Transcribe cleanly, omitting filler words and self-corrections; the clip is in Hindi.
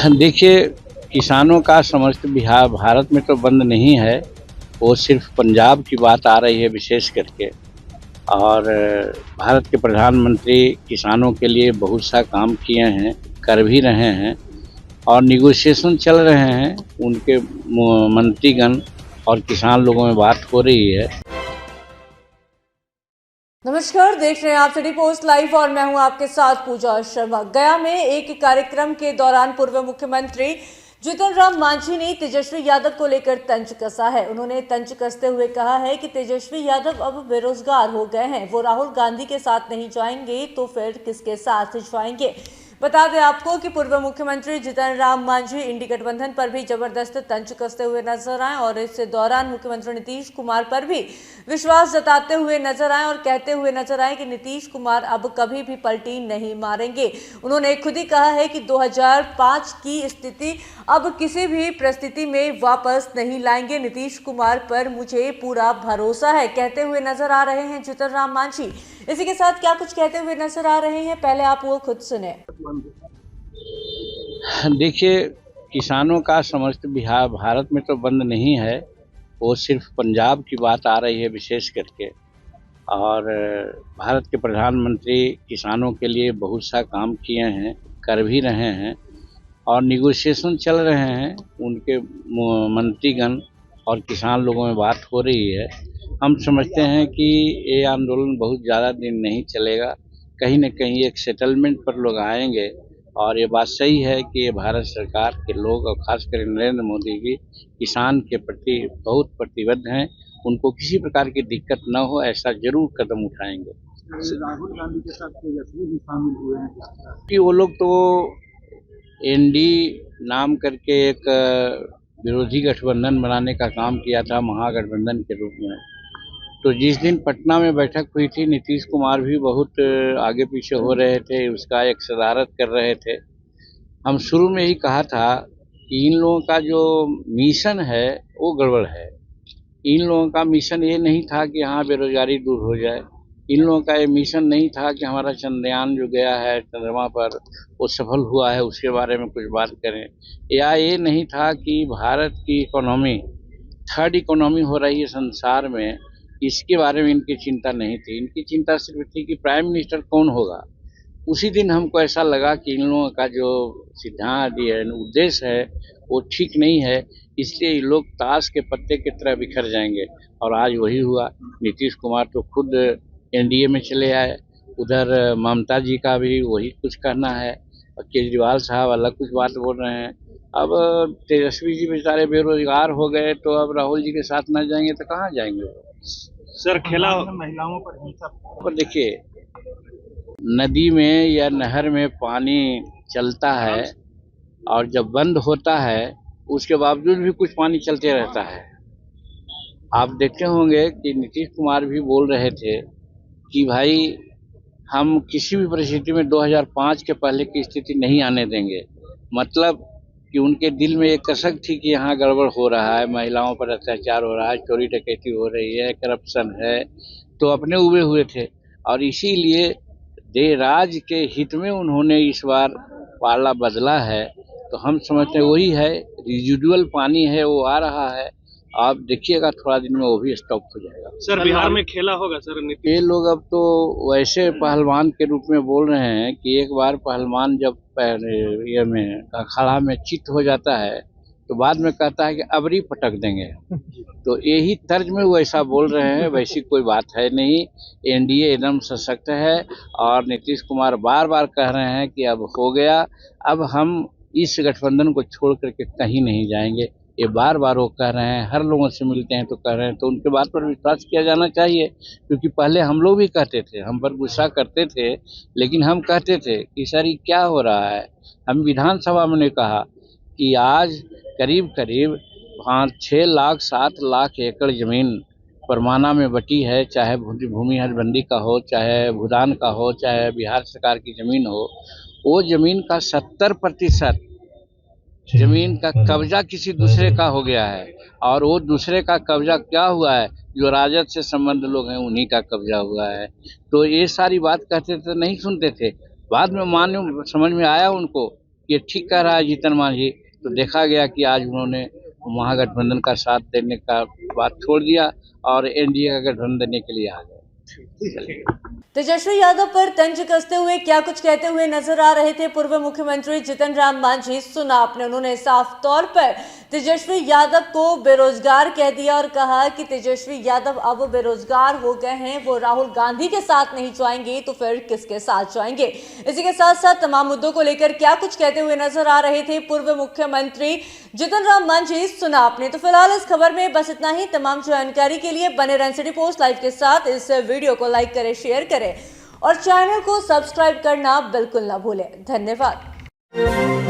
देखिए, किसानों का समस्त बिहार भारत में तो बंद नहीं है, वो सिर्फ पंजाब की बात आ रही है विशेष करके। और भारत के प्रधानमंत्री किसानों के लिए बहुत सा काम किए हैं, कर भी रहे हैं और नेगोशिएशन चल रहे हैं। उनके मंत्रीगण और किसान लोगों में बात हो रही है। नमस्कार, देख रहे हैं आप सिटी पोस्ट लाइव और मैं हूं आपके साथ पूजा शर्मा। गया में एक कार्यक्रम के दौरान पूर्व मुख्यमंत्री जीतन राम मांझी ने तेजस्वी यादव को लेकर तंज कसा है। उन्होंने तंज कसते हुए कहा है कि तेजस्वी यादव अब बेरोजगार हो गए हैं, वो राहुल गांधी के साथ नहीं जाएंगे तो फिर किसके साथ जाएंगे। बता दें आपको कि पूर्व मुख्यमंत्री जीतन राम मांझी इंडी गठबंधन पर भी जबरदस्त तंज कसते हुए नजर आए और इस दौरान मुख्यमंत्री नीतीश कुमार पर भी विश्वास जताते हुए नजर आए और कहते हुए नजर आए कि नीतीश कुमार अब कभी भी पलटी नहीं मारेंगे। उन्होंने खुद ही कहा है कि 2005 की स्थिति अब किसी भी परिस्थिति में वापस नहीं लाएंगे। नीतीश कुमार पर मुझे पूरा भरोसा है, कहते हुए नजर आ रहे हैं जीतन राम मांझी। इसी के साथ क्या कुछ कहते हुए नजर आ रहे हैं, पहले आप वो खुद सुने। देखिए, किसानों का समस्त बिहार भारत में तो बंद नहीं है, वो सिर्फ पंजाब की बात आ रही है विशेष करके। और भारत के प्रधानमंत्री किसानों के लिए बहुत सा काम किए हैं, कर भी रहे हैं और नेगोशिएशन चल रहे हैं। उनके मंत्रीगण और किसान लोगों में बात हो रही है। हम समझते हैं कि ये आंदोलन बहुत ज़्यादा दिन नहीं चलेगा, कहीं न कहीं एक सेटलमेंट पर लोग आएंगे। और ये बात सही है कि ये भारत सरकार के लोग और खासकर नरेंद्र मोदी जी किसान के प्रति बहुत प्रतिबद्ध हैं। उनको किसी प्रकार की दिक्कत न हो, ऐसा जरूर कदम उठाएंगे। राहुल गांधी के साथ तेजस्वी भी शामिल हुए हैं कि वो लोग तो एनडी नाम करके एक विरोधी गठबंधन बनाने का काम किया था महागठबंधन के रूप में। तो जिस दिन पटना में बैठक हुई थी, नीतीश कुमार भी बहुत आगे पीछे हो रहे थे, उसका एक सदारत कर रहे थे। हम शुरू में ही कहा था कि इन लोगों का जो मिशन है वो गड़बड़ है। इन लोगों का मिशन ये नहीं था कि यहाँ बेरोजगारी दूर हो जाए। इन लोगों का ये मिशन नहीं था कि हमारा चंद्रयान जो गया है चंद्रमा पर वो सफल हुआ है उसके बारे में कुछ बात करें। या ये नहीं था कि भारत की इकोनॉमी थर्ड इकोनॉमी हो रही है संसार में, इसके बारे में इनकी चिंता नहीं थी। इनकी चिंता सिर्फ थी कि प्राइम मिनिस्टर कौन होगा। उसी दिन हमको ऐसा लगा कि इन लोगों का जो सिद्धांत है, उद्देश्य है, वो ठीक नहीं है। इसलिए ये लोग ताश के पत्ते की तरह बिखर जाएंगे। और आज वही हुआ। नीतीश कुमार तो खुद एनडीए में चले आए, उधर ममता जी का भी वही कुछ कहना है और केजरीवाल साहब अलग कुछ बात बोल रहे हैं। अब तेजस्वी जी बेचारे बेरोजगार हो गए तो अब राहुल जी के साथ ना जाएंगे तो कहाँ जाएंगे वो। सर खेला महिलाओं पर हिंसा पर देखिए, नदी में या नहर में पानी चलता है और जब बंद होता है उसके बावजूद भी कुछ पानी चलते रहता है। आप देखते होंगे कि नीतीश कुमार भी बोल रहे थे कि भाई हम किसी भी परिस्थिति में 2005 के पहले की स्थिति नहीं आने देंगे। मतलब कि उनके दिल में एक कसक थी कि यहाँ गड़बड़ हो रहा है, महिलाओं पर अत्याचार हो रहा है, चोरी डकैती हो रही है, करप्शन है, तो अपने उबे हुए थे। और इसीलिए देश के हित में उन्होंने इस बार पाला बदला है। तो हम समझते हैं वही है, रिजिडुअल पानी है वो आ रहा है। आप देखिएगा थोड़ा दिन में वो भी स्टॉप हो जाएगा। सर बिहार में खेला होगा सर ये लोग अब तो वैसे पहलवान के रूप में बोल रहे हैं कि एक बार पहलवान जब ये में अखाड़ा में चित हो जाता है तो बाद में कहता है कि अबरी पटक देंगे। तो यही तर्ज में वो ऐसा बोल रहे हैं, वैसी कोई बात है नहीं। एनडीए एकदम सशक्त है और नीतीश कुमार बार बार कह रहे हैं कि अब हो गया, अब हम इस गठबंधन को छोड़ करके कहीं नहीं जाएंगे। ये बार बार वो कह रहे हैं, हर लोगों से मिलते हैं तो कह रहे हैं। तो उनके बात पर विश्वास किया जाना चाहिए, क्योंकि पहले हम लोग भी कहते थे, हम पर गुस्सा करते थे, लेकिन हम कहते थे कि सर ये क्या हो रहा है। हम विधानसभा में ने कहा कि आज करीब करीब 5-6 लाख 7 लाख एकड़ जमीन परमाना में बटी है, चाहे भूमि हदबंदी का हो, चाहे भूदान का हो, चाहे बिहार सरकार की जमीन हो। वो जमीन का 70% जमीन का कब्जा किसी दूसरे का हो गया है। और वो दूसरे का कब्जा क्या हुआ है, जो राजद से संबंध लोग हैं उन्हीं का कब्जा हुआ है। तो ये सारी बात कहते थे, नहीं सुनते थे। बाद में समझ में आया उनको ये ठीक कह रहा है जीतन मांझी। तो देखा गया कि आज उन्होंने महागठबंधन का साथ देने का बात छोड़ दिया और एनडीए का गठबंधन देने के लिए आ गए। तेजस्वी यादव पर तंज कसते हुए क्या कुछ कहते हुए नजर आ रहे थे पूर्व मुख्यमंत्री जीतन राम मांझी, सुना आपने। उन्होंने साफ तौर पर तेजस्वी यादव को बेरोजगार कह दिया और कहा कि तेजस्वी यादव अब बेरोजगार हो गए हैं, वो राहुल गांधी के साथ नहीं जाएंगे तो फिर किसके साथ जाएंगे। इसी के साथ साथ तमाम मुद्दों को लेकर क्या कुछ कहते हुए नजर आ रहे थे पूर्व मुख्यमंत्री जीतन राम मांझी, सुना आपने। तो फिलहाल इस खबर में बस इतना ही। तमाम जानकारी के लिए बने रहें सिटी पोस्ट लाइव के साथ। इस वीडियो को लाइक करें, शेयर करें और चैनल को सब्सक्राइब करना बिल्कुल ना भूलें। धन्यवाद।